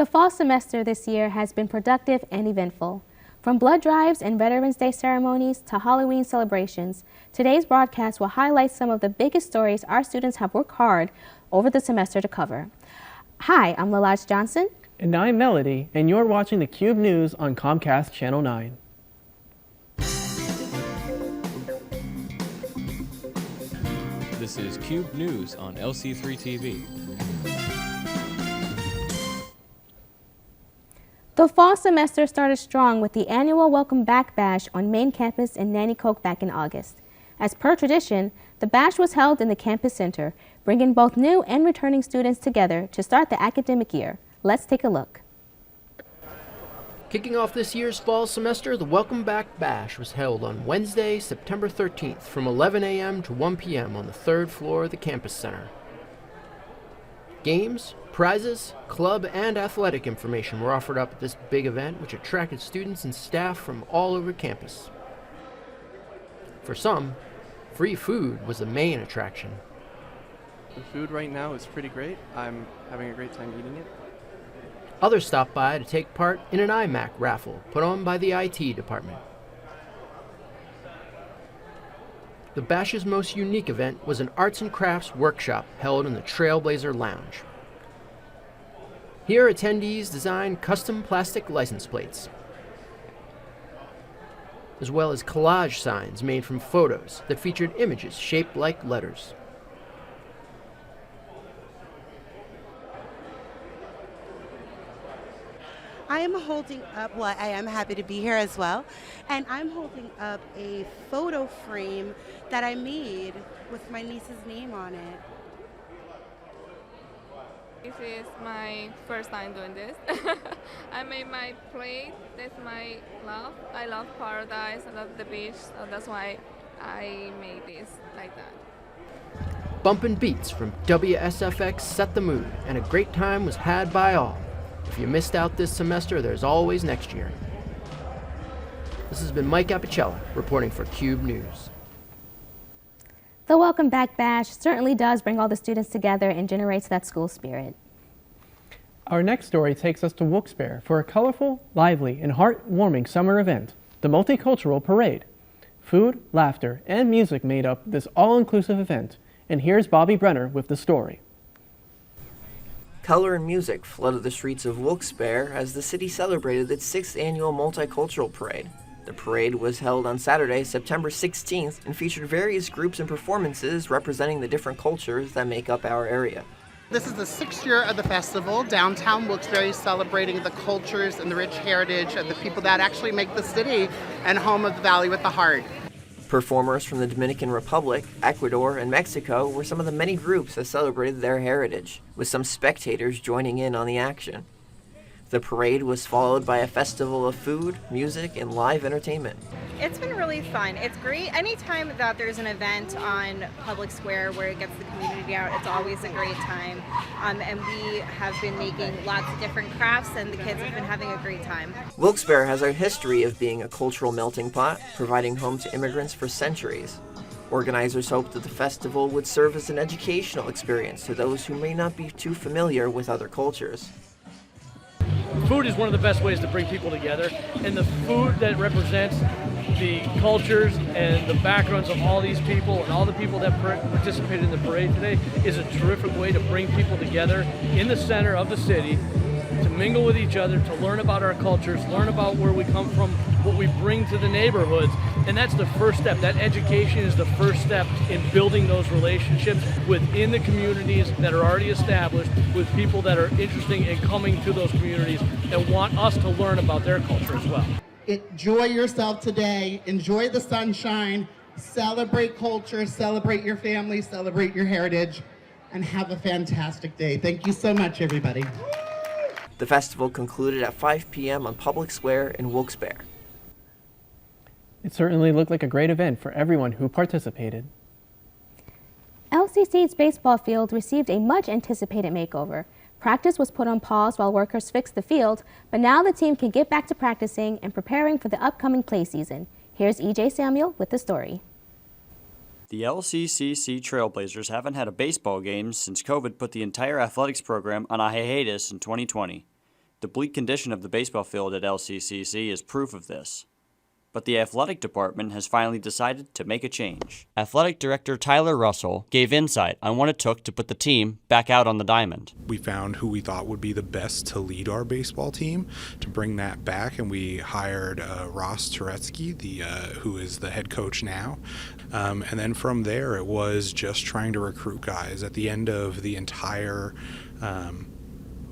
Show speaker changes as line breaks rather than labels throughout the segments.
The fall semester this year has been productive and eventful. From blood drives and Veterans Day ceremonies to Halloween celebrations, today's broadcast will highlight some of the biggest stories our students have worked hard over the semester to cover. Hi, I'm Lalaj Johnson.
And I'm Melody, and you're watching the Cube News on Comcast Channel 9.
This is Cube News on LC3 TV.
The fall semester started strong with the annual Welcome Back Bash on main campus in Nanticoke back in August. As per tradition, the bash was held in the campus center, bringing both new and returning students together to start the academic year. Let's take a look.
Kicking off this year's fall semester, the Welcome Back Bash was held on Wednesday, September 13th from 11 a.m. to 1 p.m. on the third floor of the campus center. Games, prizes, club, and athletic information were offered up at this big event, which attracted students and staff from all over campus. For some, free food was the main attraction.
The food right now is pretty great. I'm having a great time eating it.
Others stopped by to take part in an iMac raffle put on by the IT department. The Bash's most unique event was an arts and crafts workshop held in the Trailblazer Lounge. Here, attendees designed custom plastic license plates, as well as collage signs made from photos that featured images shaped like letters.
I am holding up, well, I am happy to be here as well, and I'm holding up a photo frame that I made with my niece's name on it.
This is my first time doing this. I made my plate. That's my love. I love paradise. I love the beach. So that's why I made this like that.
Bumpin' beats from WSFX set the mood, and a great time was had by all. If you missed out this semester, there's always next year. This has been Mike Apicella reporting for Cube News.
The Welcome Back Bash certainly does bring all the students together and generates that school spirit.
Our next story takes us to Wilkes-Barre for a colorful, lively, and heartwarming summer event, the Multicultural Parade. Food, laughter, and music made up this all-inclusive event, and here's Bobby Brenner with the story.
Color and music flooded the streets of Wilkes-Barre as the city celebrated its 6th annual Multicultural Parade. The parade was held on Saturday, September 16th, and featured various groups and performances representing the different cultures that make up our area.
This is the 6th year of the festival. Downtown Wilkes-Barre is celebrating the cultures and the rich heritage of the people that actually make the city and home of the Valley with the Heart.
Performers from the Dominican Republic, Ecuador, and Mexico were some of the many groups that celebrated their heritage, with some spectators joining in on the action. The parade was followed by a festival of food, music, and live entertainment.
It's been really fun. It's great. Anytime that there's an event on Public Square where it gets the community out, it's always a great time. And we have been making lots of different crafts, and the kids have been having a great time.
Wilkes-Barre has a history of being a cultural melting pot, providing home to immigrants for centuries. Organizers hoped that the festival would serve as an educational experience to those who may not be too familiar with other cultures.
Food is one of the best ways to bring people together, and the food that represents the cultures and the backgrounds of all these people and all the people that participated in the parade today is a terrific way to bring people together in the center of the city, to mingle with each other, to learn about our cultures, learn about where we come from, what we bring to the neighborhoods. And that's the first step. That education is the first step in building those relationships within the communities that are already established, with people that are interested in coming to those communities and want us to learn about their culture as well.
Enjoy yourself today. Enjoy the sunshine. Celebrate culture. Celebrate your family. Celebrate your heritage. And have a fantastic day. Thank you so much, everybody.
The festival concluded at 5 p.m. on Public Square in Wilkes-Barre.
It certainly looked like a great event for everyone who participated.
LCC's baseball field received a much-anticipated makeover. Practice was put on pause while workers fixed the field, but now the team can get back to practicing and preparing for the upcoming play season. Here's E.J. Samuel with the story.
The LCCC Trailblazers haven't had a baseball game since COVID put the entire athletics program on a hiatus in 2020. The bleak condition of the baseball field at LCCC is proof of this. But the athletic department has finally decided to make a change. Athletic Director Tyler Russell gave insight on what it took to put the team back out on the diamond.
We found who we thought would be the best to lead our baseball team to bring that back, and we hired Ross Turetsky, who is the head coach now. And then from there, it was just trying to recruit guys. At the end of the entire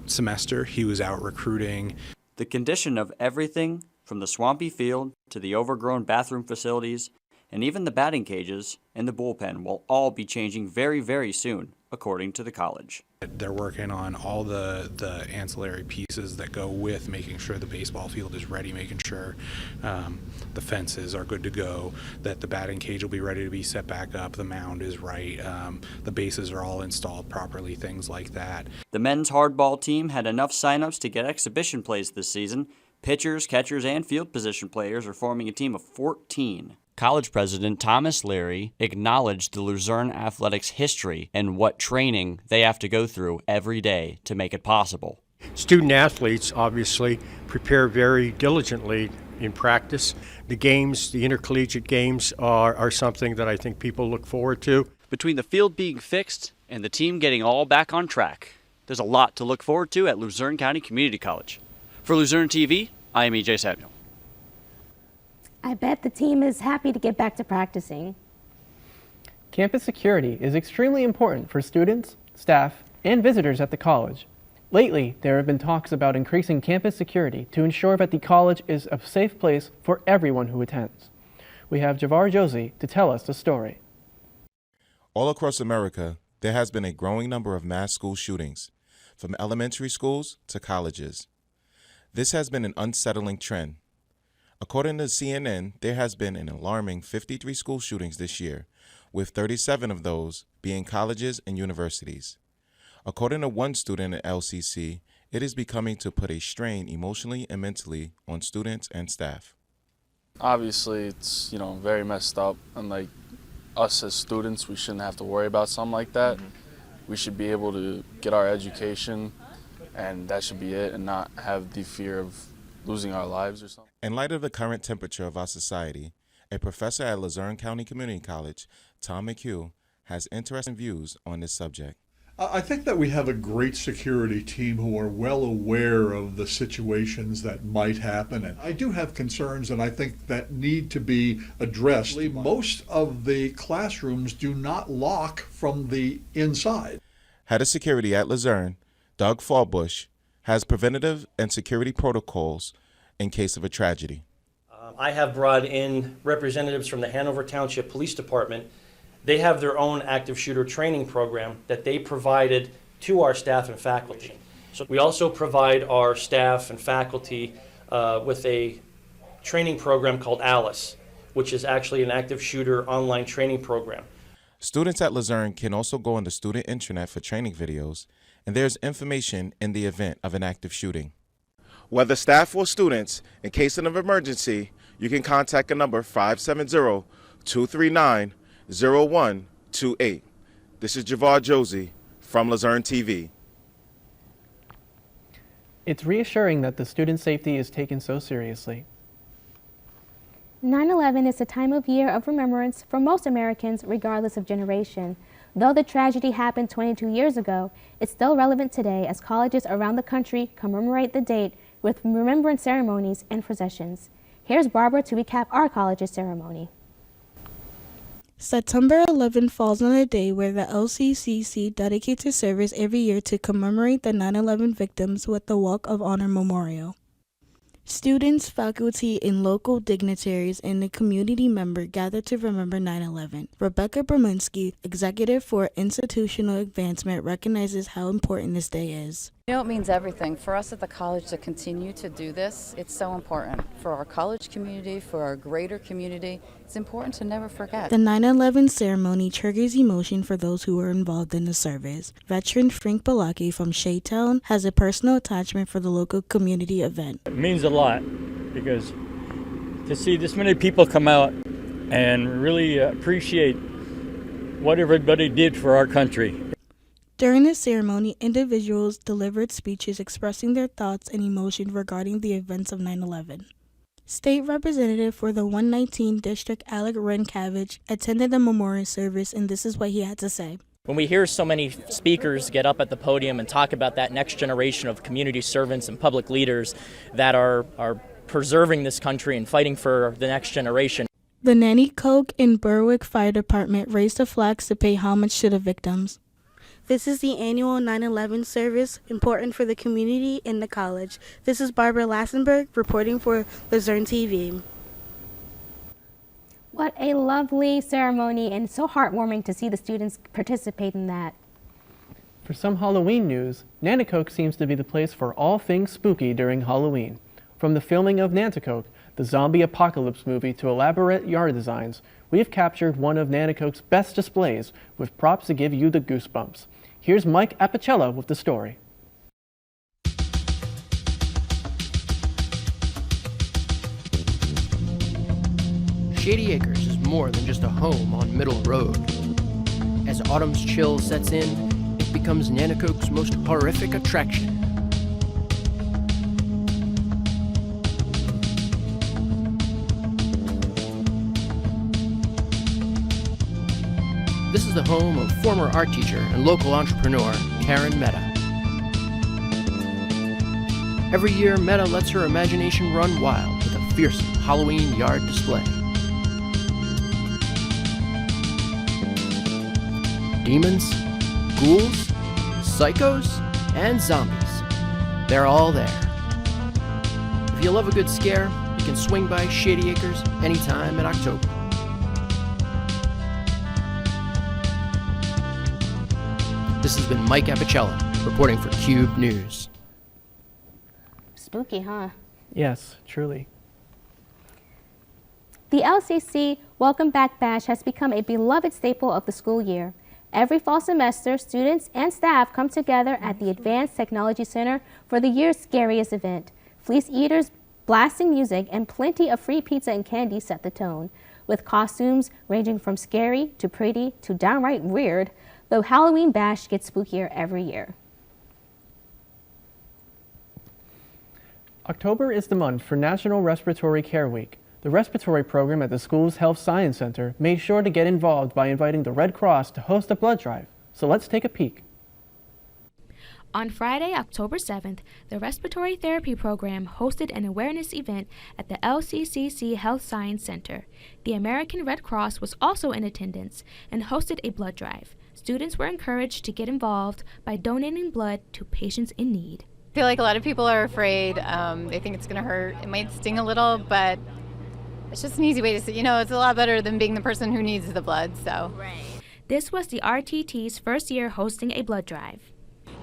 semester, he was out recruiting.
The condition of everything from the swampy field to the overgrown bathroom facilities and even the batting cages and the bullpen will all be changing very, very soon, according to the college.
They're working on all the ancillary pieces that go with making sure the baseball field is ready, making sure the fences are good to go, that the batting cage will be ready to be set back up, the mound is right, the bases are all installed properly, things like that.
The men's hardball team had enough signups to get exhibition plays this season. Pitchers, catchers, and field position players are forming a team of 14. College President Thomas Leary acknowledged the Luzerne Athletics history and what training they have to go through every day to make it possible.
Student athletes obviously prepare very diligently in practice. The games, the intercollegiate games, are something that I think people look forward to.
Between the field being fixed and the team getting all back on track, there's a lot to look forward to at Luzerne County Community College. For Luzerne TV, I am E.J. Samuel.
I bet the team is happy to get back to practicing.
Campus security is extremely important for students, staff, and visitors at the college. Lately, there have been talks about increasing campus security to ensure that the college is a safe place for everyone who attends. We have Javar Josie to tell us the story.
All across America, there has been a growing number of mass school shootings, from elementary schools to colleges. This has been an unsettling trend. According to CNN, there has been an alarming 53 school shootings this year, with 37 of those being colleges and universities. According to one student at LCC, it is becoming to put a strain emotionally and mentally on students and staff.
Obviously, it's, very messed up, and like us as students, we shouldn't have to worry about something like that. We should be able to get our education, and that should be it, and not have the fear of losing our lives or something.
In light of the current temperature of our society, a professor at Luzerne County Community College, Tom McHugh, has interesting views on this subject.
I think that we have a great security team who are well aware of the situations that might happen. And I do have concerns, and I think that need to be addressed. Most of the classrooms do not lock from the inside.
Head of security at Luzerne, Doug Fallbush, has preventative and security protocols in case of a tragedy.
I have brought in representatives from the Hanover Township Police Department. They have their own active shooter training program that they provided to our staff and faculty. So we also provide our staff and faculty with a training program called ALICE, which is actually an active shooter online training program.
Students at Luzerne can also go on the student intranet for training videos, and there's information in the event of an active shooting. Whether staff or students, in case of an emergency, you can contact a number 570-239-0128. This is Javar Josie from Luzerne TV.
It's reassuring that the student safety is taken so seriously.
9/11 is a time of year of remembrance for most Americans, regardless of generation. Though the tragedy happened 22 years ago, it's still relevant today as colleges around the country commemorate the date with remembrance ceremonies and processions. Here's Barbara to recap our college's ceremony.
September 11 falls on a day where the LCCC dedicates a service every year to commemorate the 9/11 victims with the Walk of Honor Memorial. Students, faculty, and local dignitaries and a community member gather to remember 9/11. Rebecca Brominski, Executive for Institutional Advancement, recognizes how important this day is.
It means everything. For us at the college to continue to do this, it's so important. For our college community, for our greater community, it's important to never forget.
The 9/11 ceremony triggers emotion for those who were involved in the service. Veteran Frank Balaki from Shaytown has a personal attachment for the local community event.
It means a lot because to see this many people come out and really appreciate what everybody did for our country.
During the ceremony, individuals delivered speeches expressing their thoughts and emotion regarding the events of 9/11. State Representative for the 119 District Alec Renkavich attended the memorial service, and this is what he had to say.
When we hear so many speakers get up at the podium and talk about that next generation of community servants and public leaders that are preserving this country and fighting for the next generation.
The Nanticoke and Berwick Fire Department raised the flags to pay homage to the victims. This is the annual 9/11 service, important for the community and the college. This is Barbara Lassenberg reporting for Luzerne TV.
What a lovely ceremony, and so heartwarming to see the students participate in that.
For some Halloween news, Nanticoke seems to be the place for all things spooky during Halloween. From the filming of Nanticoke, the zombie apocalypse movie, to elaborate yard designs, we've captured one of Nanticoke's best displays with props to give you the goosebumps. Here's Mike Apicella with the story.
Shady Acres is more than just a home on Middle Road. As autumn's chill sets in, it becomes Nanticoke's most horrific attraction. This is the home of former art teacher and local entrepreneur, Karen Mehta. Every year, Mehta lets her imagination run wild with a fearsome Halloween yard display. Demons, ghouls, psychos, and zombies. They're all there. If you love a good scare, you can swing by Shady Acres anytime in October. This has been Mike Apicella, reporting for Cube News.
Spooky, huh?
Yes, truly.
The LCC Welcome Back Bash has become a beloved staple of the school year. Every fall semester, students and staff come together at the Advanced Technology Center for the year's scariest event. Fleece eaters, blasting music, and plenty of free pizza and candy set the tone. With costumes ranging from scary to pretty to downright weird, the Halloween Bash gets spookier every year.
October is the month for National Respiratory Care Week. The respiratory program at the school's Health Science Center made sure to get involved by inviting the Red Cross to host a blood drive. So let's take a peek.
On Friday, October 7th, the Respiratory Therapy Program hosted an awareness event at the LCCC Health Science Center. The American Red Cross was also in attendance and hosted a blood drive. Students were encouraged to get involved by donating blood to patients in need.
I feel like a lot of people are afraid. They think it's going to hurt. It might sting a little, but it's just an easy way to say, it's a lot better than being the person who needs the blood, so.
Right. This was the RTT's first year hosting a blood drive.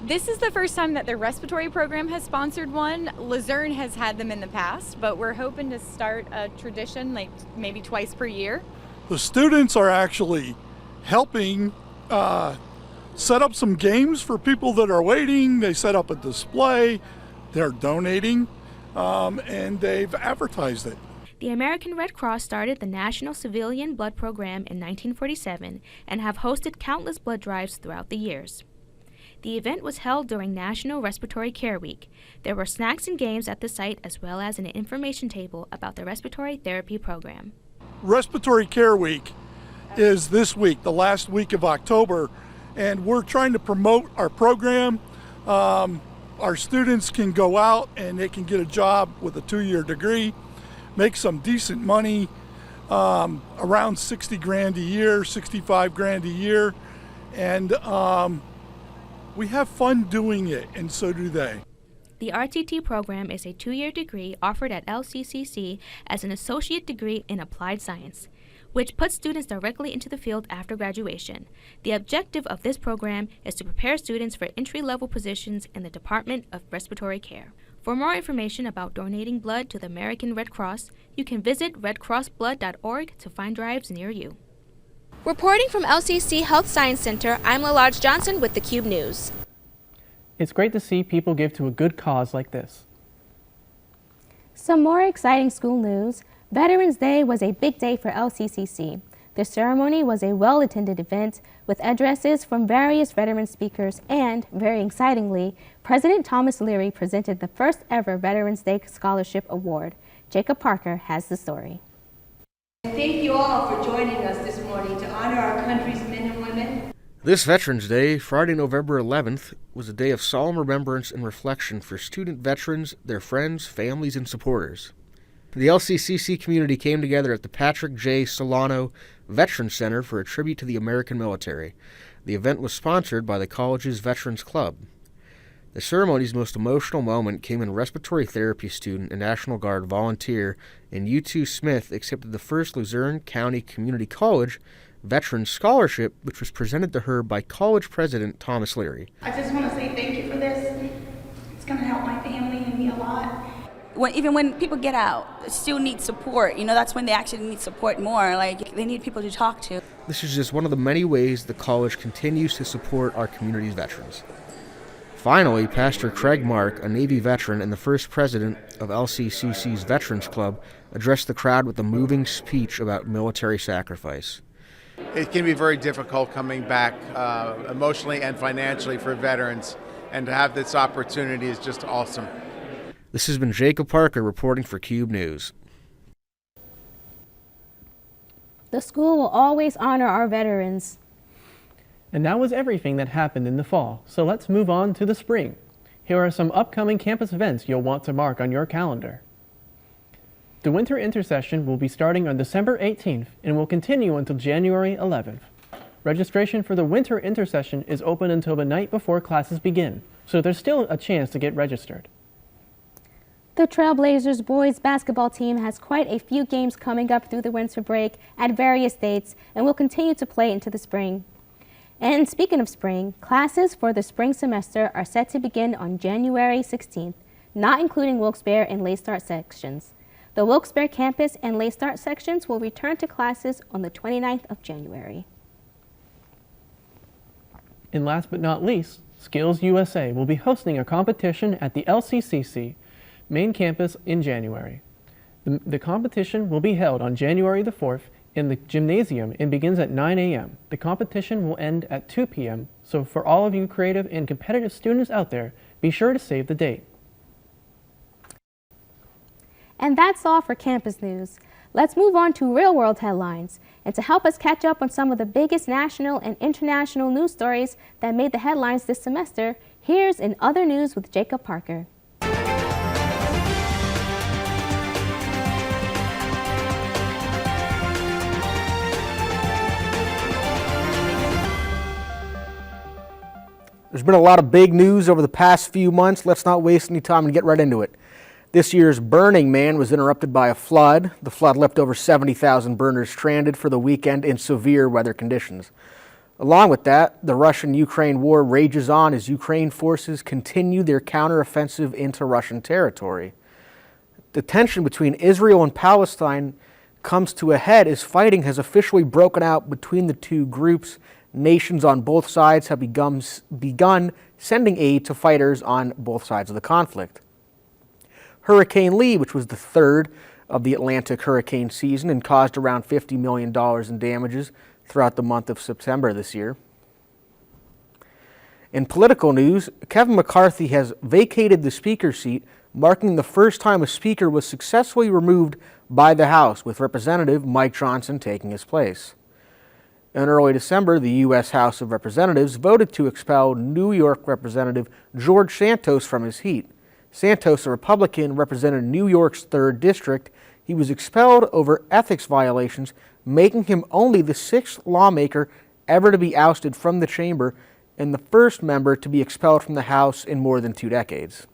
This is the first time that the respiratory program has sponsored one. Luzerne has had them in the past, but we're hoping to start a tradition, like maybe twice per year.
The students are actually helping set up some games for people that are waiting. They set up a display, they're donating, and they've advertised it.
The American Red Cross started the National Civilian Blood Program in 1947 and have hosted countless blood drives throughout the years. The event was held during National Respiratory Care Week. There were snacks and games at the site, as well as an information table about the respiratory therapy program.
Respiratory Care Week is this week, the last week of October, and we're trying to promote our program. Our students can go out and they can get a job with a 2-year degree, make some decent money, around 60 grand a year, 65 grand a year, and we have fun doing it, and so do they.
The RTT program is a 2-year degree offered at LCCC as an associate degree in applied science, which puts students directly into the field after graduation. The objective of this program is to prepare students for entry-level positions in the Department of Respiratory Care. For more information about donating blood to the American Red Cross, you can visit redcrossblood.org to find drives near you. Reporting from LCC Health Science Center, I'm Lalage Johnson with theCUBE News.
It's great to see people give to a good cause like this. Some
more exciting school news. Veterans Day was a big day for LCCC. The ceremony was a well-attended event with addresses from various veteran speakers and, very excitingly, President Thomas Leary presented the first ever Veterans Day Scholarship Award. Jacob Parker has the story.
Thank you all for joining us this morning to honor our country's men and women.
This Veterans Day, Friday, November 11th, was a day of solemn remembrance and reflection for student veterans, their friends, families, and supporters. The LCCC community came together at the Patrick J. Solano Veterans Center for a tribute to the American military. The event was sponsored by the college's Veterans Club. The ceremony's most emotional moment came when respiratory therapy student and National Guard volunteer and U2 Smith accepted the first Luzerne County Community College Veterans Scholarship, which was presented to her by college president Thomas Leary.
I just want to say thank you for this. It's going to help my family and me a lot.
Even when people get out, they still need support. That's when they actually need support more. They need people to talk to.
This is just one of the many ways the college continues to support our community's veterans. Finally, Pastor Craig Mark, a Navy veteran and the first president of LCCC's Veterans Club, addressed the crowd with a moving speech about military sacrifice.
It can be very difficult coming back emotionally and financially for veterans, and to have this opportunity is just awesome.
This has been Jacob Parker reporting for Cube News.
The school will always honor our veterans.
And that was everything that happened in the fall, so let's move on to the spring. Here are some upcoming campus events you'll want to mark on your calendar. The Winter Intersession will be starting on December 18th and will continue until January 11th. Registration for the Winter Intersession is open until the night before classes begin, so there's still a chance to get registered.
The Trailblazers boys basketball team has quite a few games coming up through the winter break at various dates and will continue to play into the spring. And speaking of spring, classes for the spring semester are set to begin on January 16th, not including Wilkes-Barre and Late Start sections. The Wilkes-Barre campus and Late Start sections will return to classes on the 29th of January.
And last but not least, Skills USA will be hosting a competition at the LCCC main campus in January. The competition will be held on January the 4th in the gymnasium and begins at 9 a.m. The competition will end at 2 p.m., so for all of you creative and competitive students out there, be sure to save the date.
And that's all for campus news. Let's move on to real-world headlines. And to help us catch up on some of the biggest national and international news stories that made the headlines this semester, here's In Other News with Jacob Parker.
There's been a lot of big news over the past few months. Let's not waste any time and get right into it. This year's Burning Man was interrupted by a flood. The flood left over 70,000 burners stranded for the weekend in severe weather conditions. Along with that, the Russian-Ukraine war rages on as Ukraine forces continue their counteroffensive into Russian territory. The tension between Israel and Palestine comes to a head as fighting has officially broken out between the two groups. Nations on both sides have begun sending aid to fighters on both sides of the conflict. Hurricane Lee, which was the third of the Atlantic hurricane season and caused around $50 million in damages throughout the month of September this year. In political news, Kevin McCarthy has vacated the Speaker seat, marking the first time a Speaker was successfully removed by the House, with Representative Mike Johnson taking his place. In early December, the U.S. House of Representatives voted to expel New York Representative George Santos from his seat. Santos, a Republican, represented New York's 3rd District. He was expelled over ethics violations, making him only the 6th lawmaker ever to be ousted from the chamber and the first member to be expelled from the House in more than 2 decades.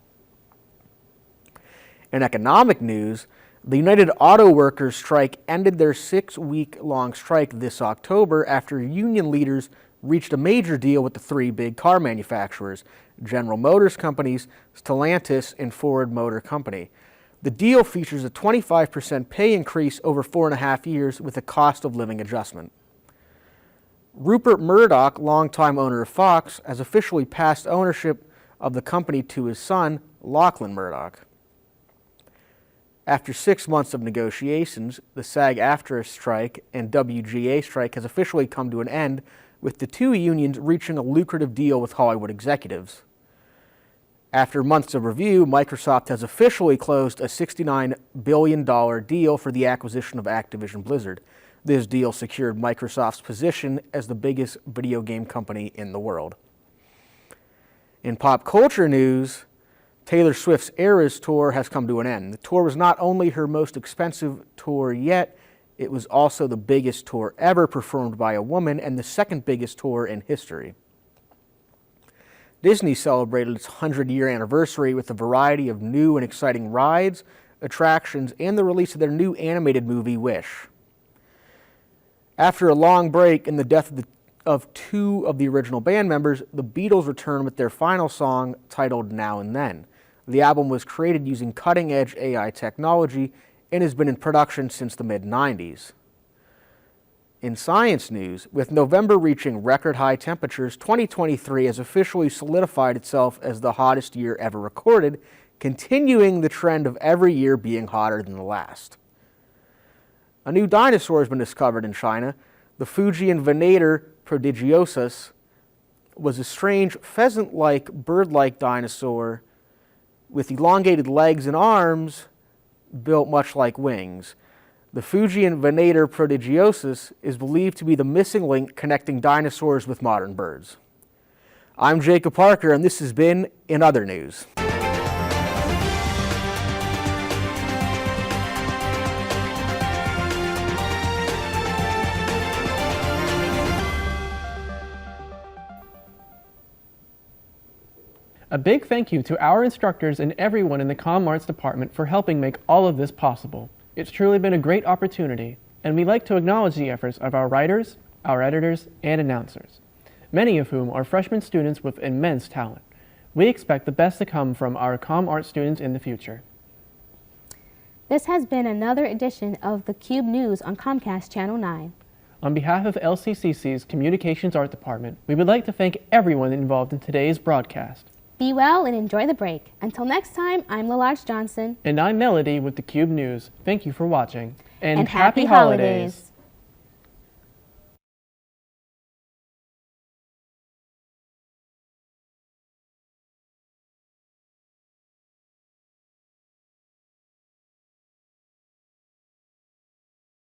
In economic news, the United Auto Workers strike ended their 6-week-long strike this October after union leaders reached a major deal with the 3 big car manufacturers, General Motors companies, Stellantis, and Ford Motor Company. The deal features a 25% pay increase over 4.5 years with a cost of living adjustment. Rupert Murdoch, longtime owner of Fox, has officially passed ownership of the company to his son, Lachlan Murdoch. After 6 months of negotiations, the SAG-AFTRA strike and WGA strike has officially come to an end, with the two unions reaching a lucrative deal with Hollywood executives. After months of review, Microsoft has officially closed a $69 billion deal for the acquisition of Activision Blizzard. This deal secured Microsoft's position as the biggest video game company in the world. In pop culture news, Taylor Swift's Eras tour has come to an end. The tour was not only her most expensive tour yet, it was also the biggest tour ever performed by a woman and the second biggest tour in history. Disney celebrated its 100-year anniversary with a variety of new and exciting rides, attractions, and the release of their new animated movie, Wish. After a long break and the death of two of the original band members, the Beatles returned with their final song titled Now and Then. The album was created using cutting-edge AI technology and has been in production since the mid-90s. In science news, with November reaching record-high temperatures, 2023 has officially solidified itself as the hottest year ever recorded, continuing the trend of every year being hotter than the last. A new dinosaur has been discovered in China. The Fujian Venator prodigiosus was a strange pheasant-like, bird-like dinosaur with elongated legs and arms built much like wings. The Fujian Venator prodigiosus is believed to be the missing link connecting dinosaurs with modern birds. I'm Jacob Parker, and this has been In Other News.
A big thank you to our instructors and everyone in the Comm Arts Department for helping make all of this possible. It's truly been a great opportunity, and we'd like to acknowledge the efforts of our writers, our editors, and announcers, many of whom are freshman students with immense talent. We expect the best to come from our Comm Arts students in the future.
This has been another edition of the Cube News on Comcast Channel 9.
On behalf of LCCC's Communications Art Department, we would like to thank everyone involved in today's broadcast.
Be well and enjoy the break. Until next time, I'm LaLarge Johnson.
And I'm Melody with the Cube News. Thank you for watching.
And happy holidays.